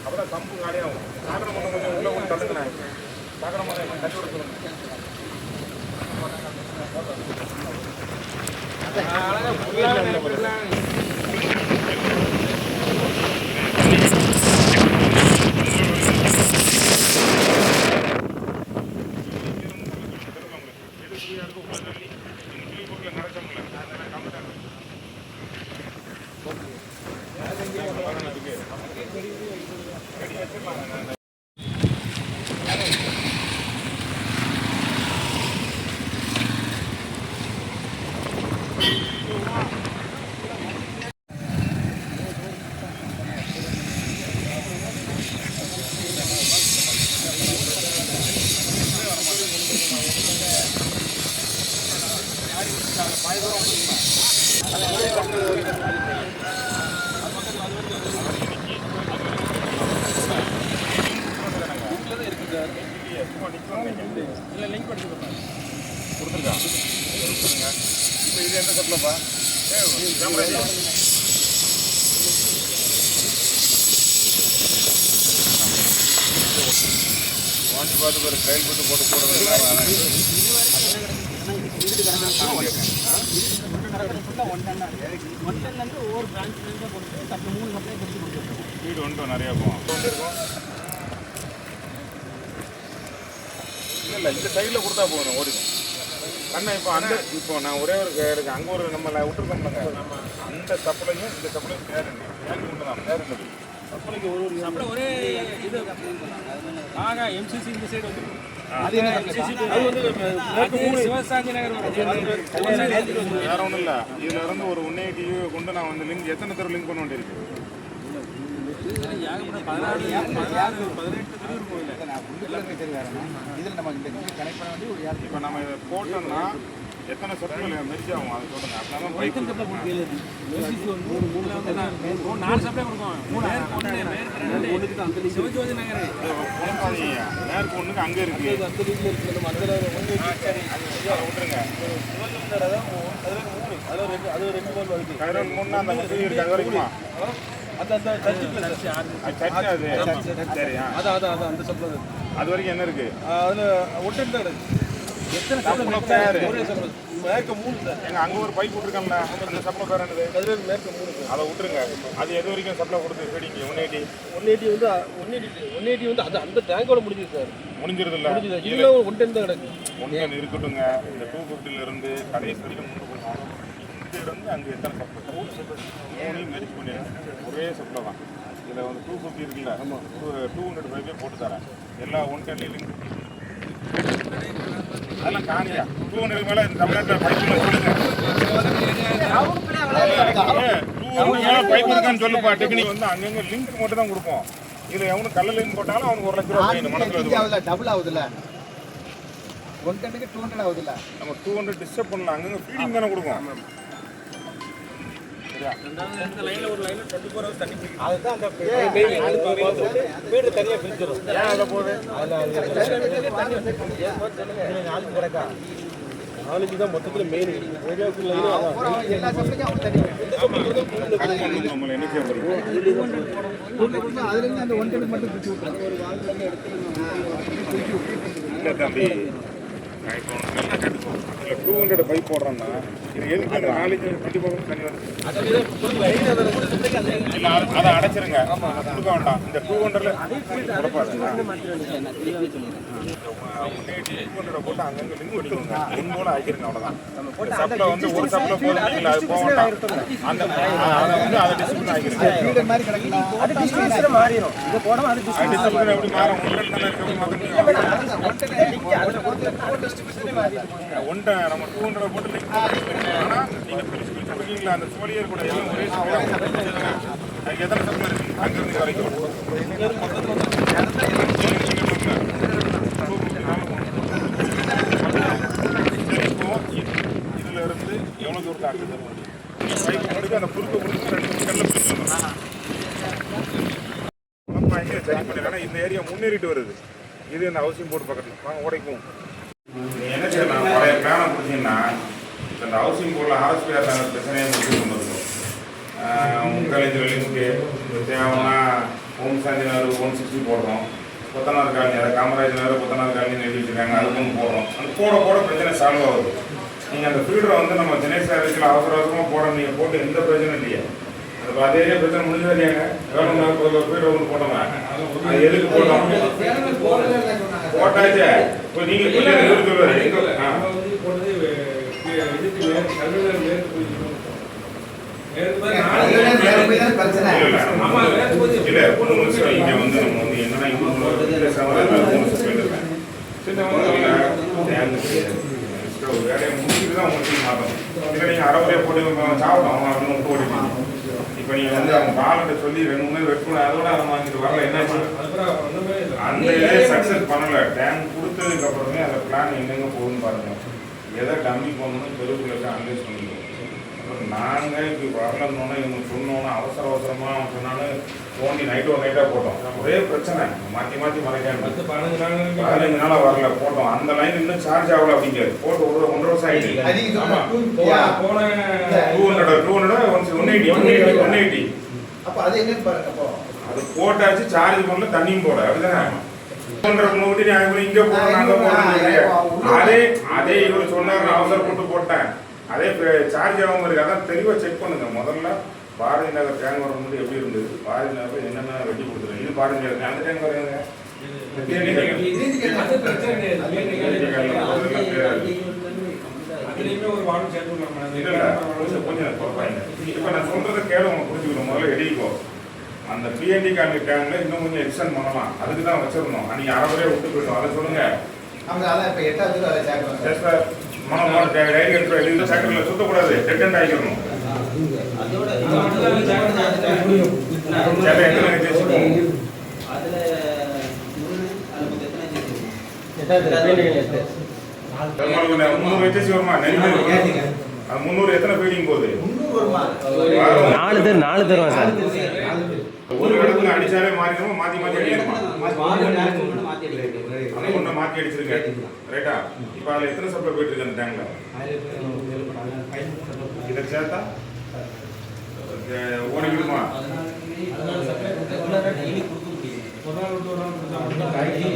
அப்பதான் கம்பு காலியாகும். சாக்கடை மண்ணை கொஞ்சம் உள்ள கொண்டு தள்ளுங்க. சாக்கடை மண்ணை தள்ளி விட சொல்லுங்க. பார்த்து ஒரு ட்ரையல் போட்டு போடுறது வீடு ஒன்று நிறையா போகும். இல்லை இந்த சைடில் கொடுத்தா போகணும் ஓடிடும் அண்ணா. இப்போ நான் ஒரே ஒரு இருக்கு அங்கே ஒரு நம்ம விட்டுருக்கோம்லங்க, அந்த சப்ளையும் இந்த சப்ளையும் சேருங்க. ஒன்று தான் சேருங்க. சப்ளைக்கு ஒரே இது எம்சிசி இந்த சைடு வந்து வேற ஒன்றும் இல்லை. இதுல இருந்து ஒரு 180 கொண்டு நான் வந்து லிங்க் எத்தனை தடவை லிங்க் பண்ண வேண்டியிருக்கு? இப்போ நம்ம இதை போட்டோம்னா எத்தனை சொற்கள் மெரிச்சு ஆகும் அதை சொல்லுங்க. அப்படின்னா நேருக்கு ஒன்றுக்கு அங்கே இருக்கு விட்டுருங்க. கதிரவன் 3 அந்த இருக்கு அது வரைக்குமா? அது வரைக்கும் என்ன இருக்கு? அதுல ஒட்டு அங்க ஒரு பைப் விட்டுருக்கோம்ல, அந்த சப்ளை பேர் என்னது? அதை விட்டுருங்க. அது எது வரைக்கும் சப்ளை கொடுத்து ஃபீடிங் 180 வந்து அது அந்த டேங்கோட முடிஞ்சுது சார். முடிஞ்சிருது இல்லை, இல்லை 110 தான் கிடக்கு. 110 இருக்கட்டுங்க. இந்த 250 இருந்து கடைசி வரைக்கும் முன்னு போகணும். இங்க இருந்து அங்கே எத்தனை சப்ளை? 3 மெரிச் பண்ணிடுறேன். ஒரே சப்ளை தான். இதில் வந்து 250 இருக்குல்ல, 205 போட்டு தரேன். எல்லா 110 லிங்க் அதெல்லாம் காணியா 200 மேலே தமிழ்நாட்டில் பைப் பைப் இருக்கான்னு சொல்லுப்பா. டெக்னிக் வந்து அங்கங்கே லிங்க் மட்டும் தான் கொடுப்போம். இதில் எவனுக்கு கல்ல லிங்க் போட்டாலும் அவனுக்கு 1 லட்ச ரூபா மனசில் டபுள் ஆகுதுல்ல. 110க்கு 200 ஆகுதுல்ல. நம்ம 200 டிஸ்டர்ப் பண்ணலாம். அங்கங்கே ஃபீடிங் தானே கொடுப்போம். அதுதான் அந்த வீடு தனியாக பிரிச்சிடும். அதில் போகுது நாளைக்கு கிடக்கா 4 தான் மொத்தத்தில் மெயின் ஏரியாவுக்குள்ள எல்லா சப்ளைக்கும் அவங்க தனியாக நம்மளை என்ன செய்ய முடியும்? அதுலேருந்து அந்த 110 மட்டும் பிரிச்சு விட்டுறாங்க. ஒரு வாழ்க்கை இல்லை தம்பி, நான் இப்போ 200 பைப் போடுறோம்னா இது எதுக்கு அந்த நாளைக்கு கண்டிப்பாக தண்ணி வருது? அதை அடைச்சிருங்க, கொடுக்க வேண்டாம். இந்த 200 போட்டு அங்கங்கே லிங்க் பண்ணிக்கோங்க. லிங்க் கூட ஆக்கிருங்க. அவ்வளோதான். சப்ளை வந்து ஒரு சப்ளை போதும், அது போக வேண்டாம். அந்த அதை வந்து அதை டிஸ்ட்ரிபியூட் ஆகிருங்க. மாறிடும். இதை போடாமல் அது டிஸ்ட்ரிபியூஷன் எப்படி மாறும்? ஒன்றை நம்ம 200 போட்டு லிங்க் பண்ணிங்கன்னா நீங்கள் பிரிச்சு கொடுக்கீங்களா? அந்த சோழியர் கூட எல்லாம் ஒரே சப்ளை. அதுக்கு எத்தனை சப்ளை இருக்குது? அங்கிருந்து வரைக்கும் இதுல இருந்து எவ்வளவு தூரத்தை ஆக்குது? பைப் முடிக்க அந்த குறுக்க முடிச்சு 2 கல்ல பிடிச்சிடணும். சரி பண்ணிடுறேன். இந்த ஏரியா முன்னேறிட்டு வருது. இது இந்த ஹவுசிங் போர்டு பக்கத்தில் வாங்க உடைக்கும். நீங்கள் என்ன செய்யலாம், பழைய பிளானை பிடிச்சிங்கன்னா இந்த ஹவுசிங் போர்டில் ஆர்எஸ்பிஆர் பிரச்சனையை முடிச்சு கொண்டு வந்துடும். முக்காலேஜ் லிங்க்கு தேவைன்னா ஹோம் சாந்தி நகர் 160 போடுறோம். கொத்தனார் காலனி, அதை காமராஜ் நகர் கொத்தனார் காலனின்னு எழுதி வச்சுருக்காங்க, அதுக்கு ஒன்று போடுறோம். அந்த போட பிரச்சனை சால்வ் ஆகுது. நீங்கள் அந்த ஃபீல்டரை வந்து நம்ம சென்னை சார்ஜில் அவசரமாக போட நீங்கள் போட்டு எந்த பிரச்சனையும் இல்லையா, அது அதே பிரச்சனை முடிஞ்சது இல்லையாங்க. வேலை ஃபீல்டர் ஒன்று போட்டோங்க, அது எதுக்கு போட்டோம் போட்டாச்சு. இப்போ நீங்கள் கொஞ்சம் சொல்லுவார் வேலையை முடிச்சுட்டு தான் உங்களுக்கு மாற்றணும். இல்லை நீங்கள் அறவுரையை போட்டு சாப்பிடும் அவங்க அப்படின்னு விட்டு ஓடிப்பாங்க. இப்போ நீங்கள் வந்து அவங்க பாலத்தை சொல்லி 2 3 வெட்டணும், அதோட அதை வாங்கிட்டு வரல என்ன அந்த இதே சக்ஸஸ் பண்ணலை. டேங்க் கொடுத்ததுக்கு அப்புறமே அந்த பிளான் எங்கெங்கே போகுதுன்னு பாருங்கள். எதை டம்மி பண்ணணும்னு தெருவுக்கு அனலைஸ் பண்ணிக்கணும். அப்புறம் நாங்கள் இப்படி வரலன்னொன்னே இவங்க சொன்னோன்னா அவசரமாக சொன்னாலும் தோண்டி நைட்டாக போட்டோம். ஒரே பிரச்சனை மாற்றி மறைக்காம 15 நாளாக வரல போட்டோம். அந்த லைன் இன்னும் சார்ஜ் ஆகல அப்படிங்கிறது போட்டு 1.5 வருஷம் ஆகிடுச்சு. 180 அது போட்டாச்சு, சார்ஜ் பண்ணல, தண்ணியும் போட அப்படிதானே இங்க அதே இவர் சொன்னார், அவசரப்பட்டு போட்டேன். அதே சார்ஜ் ஆகாம இருக்கு. அதான் தெளிவாக செக் பண்ணுங்க. முதல்ல பாரதி நகர் டேங்க் வர முன்னாடி எப்படி இருந்தது, பாரதி நகர் என்னென்ன வெட்டி கொடுத்துருங்க. இது பாரதி நகர் அந்த டேங்க் வருங்க. கொஞ்சம் குழப்பாங்க. இப்போ நான் சொல்றதை கேளு, உங்க புரிஞ்சுக்கணும். முதல்ல எழுதிக்கோ. அந்த பிஎன்டி கார்டு டேங்க்ல இன்னும் கொஞ்சம் எக்ஸ்டெண்ட் பண்ணலாம். அதுக்கு தான் வச்சிருந்தோம். அன்னைக்கு அறவரையே விட்டு போயிட்டோம். அதை சொல்லுங்க. சுத்தக்கூடாது, டெட் ஆகிக்கணும். வருமா 300 எத்தனை ஃபீடிங் போகுது? 4 தருவாங்க சார். ஒரு இடத்துல அடிச்சாலே மாறிடுமா, மாற்றி அடிக்கணுமா? ஒன்றை மாற்றி அடிச்சிருங்க. ரைட்டா? இப்போ அதில் எத்தனை சப்ளை போயிட்டு இருக்கு அந்த டேங்க்ல? இதை சேர்த்தா ஓடிக்கிடுமா?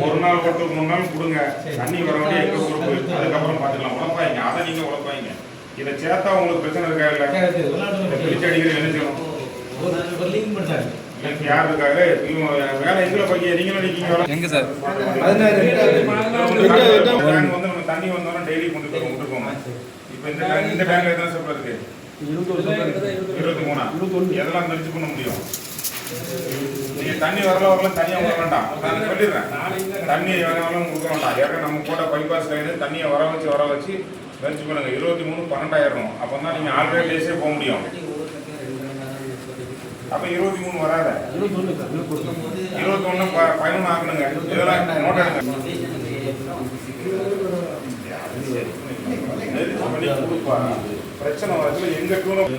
ஒரு நாள் ஓட்டுக்கு 3 நாள் கொடுங்க. தண்ணி வர வேண்டிய எங்க பொறுப்பு, அதுக்கப்புறம் பார்த்துக்கலாம். உழப்பாங்க, அதை நீங்க உழப்பாங்க. இதை சேர்த்தா உங்களுக்கு பிரச்சனை இருக்கா? இல்லை பிரிச்சு அடிக்கிறது என்ன செய்யணும்? யார் இருக்காரு வேலை எங்களை பைய நீங்களும் நிற்கீங்க எங்க சார்? வந்து நம்ம தண்ணி வந்தோம் டெய்லி கொண்டு போங்க. இப்போ இந்த டேங்க்ல எத்தனை சப்ளை இருக்கு? 23. எதெல்லாம் தெரிஞ்சு பண்ண முடியும்? நீங்க தண்ணி வரல தனியாக விட வேண்டாம். நான் சொல்லிடுறேன், தண்ணி வரலாம் கொடுக்க வேண்டாம். ஏற்கனவே நம்ம போட்ட பைபாஸ் லைன் தண்ணியை வர வச்சு வெரிச்சு பண்ணுங்க. 23 12,000. அப்போ தான் நீங்கள் ஆல்ரெடி டேஸே போக முடியும். அப்போ 23 வராத, 21 11 ஆகணுங்க. இதெல்லாம் நோட் எடுங்க. பிரச்சனை வரத்துல எங்க டூனும்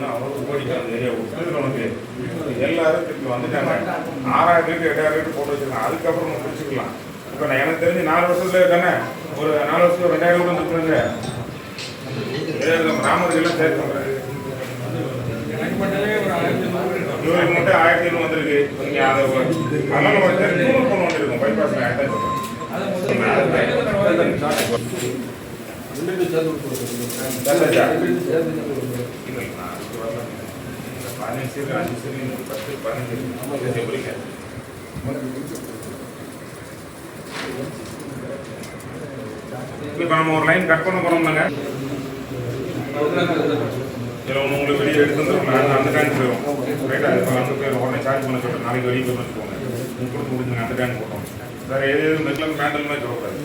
ஓடிக்காது ஏரியா உனக்கு எல்லாரும் திருப்பி வந்துட்டாங்க. 6000 ரேட்டு 8000 ரேட்டு போட்டு வச்சிருக்காங்க. அதுக்கப்புறம் நம்ம பிடிச்சிக்கலாம். இப்போ நான் எனக்கு தெரிஞ்சு 4 வருஷத்துல தானே ஒரு 4 வருஷத்துல 2000 கூட வந்துருக்குங்க. ராமர்கள்லாம் சேர்த்து இவருக்கு மட்டும் 1500 வந்திருக்கு. அதனால ஒன்று இருக்கும் பைபாஸ் இப்போ நம்ம ஒரு லைன் கட் பண்ண போறோம்னாங்க. இதில் உங்களுக்கு வெளியே எடுத்து வந்துருக்கோம். அந்த டேங்க் போயிடும். ரைட்டா? இப்போ அந்த பேர் உடனே சார்ஜ் பண்ண சொல்கிறேன். நாளைக்கு வெளியே போய் வச்சுக்கோங்க. நீங்கள் கொடுத்து முடிஞ்சுங்க. அந்த டேங்க் போட்டோம். வேறு எது மெட்லம் மேண்டல் மாதிரி சொல்லக்கூடாது.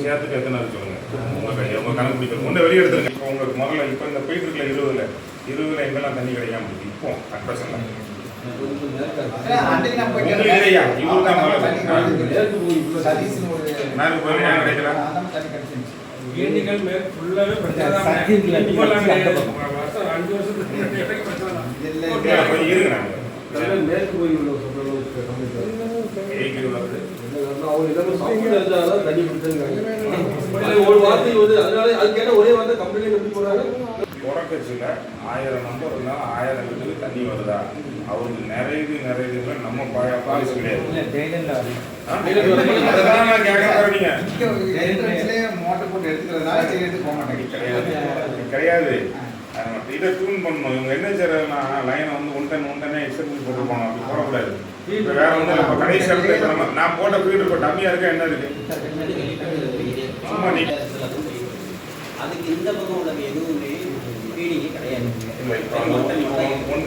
சேர்த்துக்கு எத்தனை சொல்லுங்க. உங்கள் கணக்கு பிடிக்கணும். ஒன்றை வெளியே எடுத்துருங்க. இப்போ உங்களுக்கு முதல்ல இப்போ இந்த போயிட்டு இருக்கல 20 எங்கெல்லாம் தண்ணி கிடைக்காம இருக்கு. இப்போ அட்ரஸ்லாம் கிடைக்கல. வேண்டிகள் மேல் ஃபுல்லாவே பிரச்சனை தான். வருஷம் 5 வருஷத்துக்கு முன்னாடி பிரச்சனை தான். மேற்கு போய் உள்ள தண்ணி கொடுத்துருக்காங்க. ஒரு வார்த்தை வந்து அதனால அதுக்கேட்ட ஒரே வார்த்தை கம்பெனியில் எப்படி போறாங்க. தொடக்கச்சியில் 1000 நம்பர் இருந்தால் 1000 வீட்டுக்கு தண்ணி வருதா? அவருக்கு நிறைய நம்ம பாலிசி கிடையாது. அதான் நான் கேட்க மோட்டர் போட்டு எடுத்துக்கிறதுனால எடுத்து போக மாட்டேங்க. கிடையாது. இதை டியூன் பண்ணணும். இவங்க என்ன செய்யறதுன்னா லைனை வந்து ஒன்டனே எக்ஸப்ட் போட்டு போகணும். அப்படி போடக்கூடாது. இப்போ வேற வந்து இப்போ கடைசி இடத்துல நம்ம நான் போட்ட ஃபீல்டு இப்போ டம்மியாக இருக்கா என்ன இருக்கு சும்மா நீ அதுக்கு இந்த பக்கம் உள்ள எதுவுமே ஃபீடிங்கே கிடையாது. இல்லை இப்போ ஒன்று கொண்டு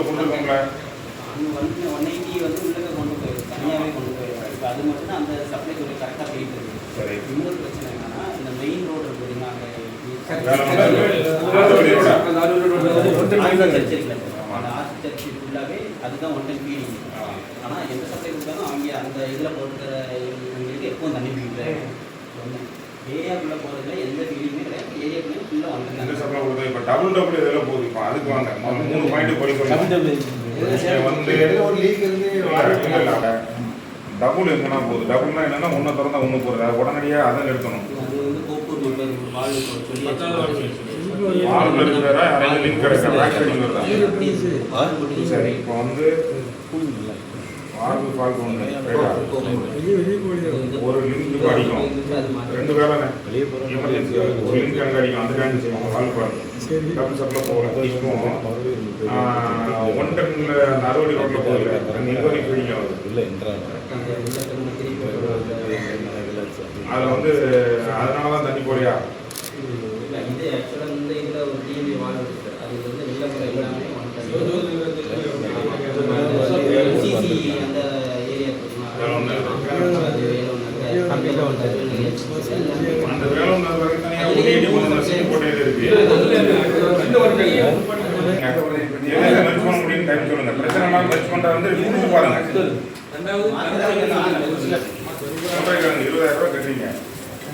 கொடுத்துருக்கோங்களா? 180 வந்து உள்ளே கொண்டு போயிருக்கு, தனியாகவே கொண்டு போயிருக்காங்க. இப்போ அது மட்டும் தான் அந்த சப்ளை சொல்லி கரெக்டாக போயிட்டு இருக்கு. சரி, இன்னொரு பிரச்சனை என்னன்னா இந்த மெயின் ரோடு இருக்குதுங்க, அங்கே ஆர்கிடெக்சர் ஃபுல்லாகவே அதுதான் 110 ஃபீடிங். ஆனால் எந்த சப்ளை கொடுத்தாலும் அவங்க அந்த இதில் போட்டுக்கிற இவங்களுக்கு எப்பவும் தண்ணி ஃபீடிங் ஒன்று. ஏரியாக்குள்ளே போகிறதுல எந்த ஃபீடிங்குமே கிடையாது. ஏரியாக்குள்ளே ஃபுல்லாக வந்து சப்ளை கொடுத்தது இப்போ டபுள் இதெல்லாம் போகுது. இப்போ அதுக்கு வாங்க 3 பாயிண்ட் போய் வந்து ஒரு லீக் இருந்து டபுள் எங்கன்னா போகுது. டபுள்னா என்னன்னா ஒன்று திறந்தா ஒன்று போகுது. அது உடனடியாக அதை நிறுத்தணும். அது வந்து கோப்பூர் லிங்க் கிடைக்கும். சரி, இப்போ வந்து மார்பு ஃபால்ட் ஒன்று ஒரு லிங்க் அடிக்கும். 2 வேலை எமர்ஜென்சி ஒரு லிங்க் அங்கே அடிக்கும். அந்த டைம் செய்வாங்க ஃபால்ட் ஃபால்ட் டபுள் சப்ளை போகல. இப்போ 1 டன்ல 60 ரோட்டில் போகல. அந்த இன்கொயரி ஃபீடிங் ஆகுது. அதில் வந்து அதனால தான் தண்ணி போறியா? இது ஆக்சுவலாக இந்த இதில் ஒரு டிவி வால் இருக்குது. அது வந்து வெள்ளமுறை எல்லாமே சிசி அந்த ஏரியா அந்த வேலை தனியாக போட்டே இருக்கு. மெர்ஜ் பண்ண முடியும்னு டைம் சொல்லுங்க. பிரச்சனை எல்லாம் மெர்ஜ் பண்ணுறது வந்து கொடுத்து பாருங்க. 20,000 ரூபா கட்டுறீங்க.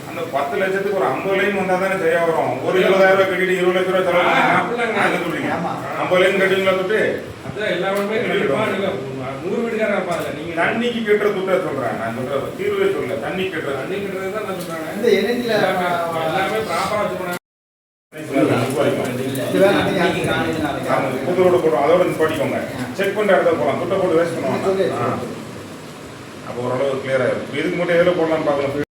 அந்த 10 லட்சத்துக்கு ஒரு 50 லைன் வந்தால் தானே சரியா வரும். ஒரு 20,000 ரூபா கட்டிட்டு 20 லட்ச ரூபா செலவு சொல்றீங்க. 50 லைன் கட்டுவீங்களா தொட்டு? தண்ணிக்கு கட்டுற துட்டை சொல்றேன். நான் சொல்றது தீர்வே சொல்ல. தண்ணி கட்டுறது தான் நான் சொல்றேன். இந்த எண்ணெயில எல்லாமே ப்ராப்பரா புது ரோடு போட்டோம். அதோட நிப்பாட்டிக்கோங்க. செக் பண்ணிட்டு இடத்த போகலாம். துட்டை போட்டு வேஸ்ட் பண்ணுவாங்க. அப்போ ஓரளவு கிளியர் ஆயிடும். இதுக்கு மட்டும் எதில் போடலாம்னு பார்க்கலாம்.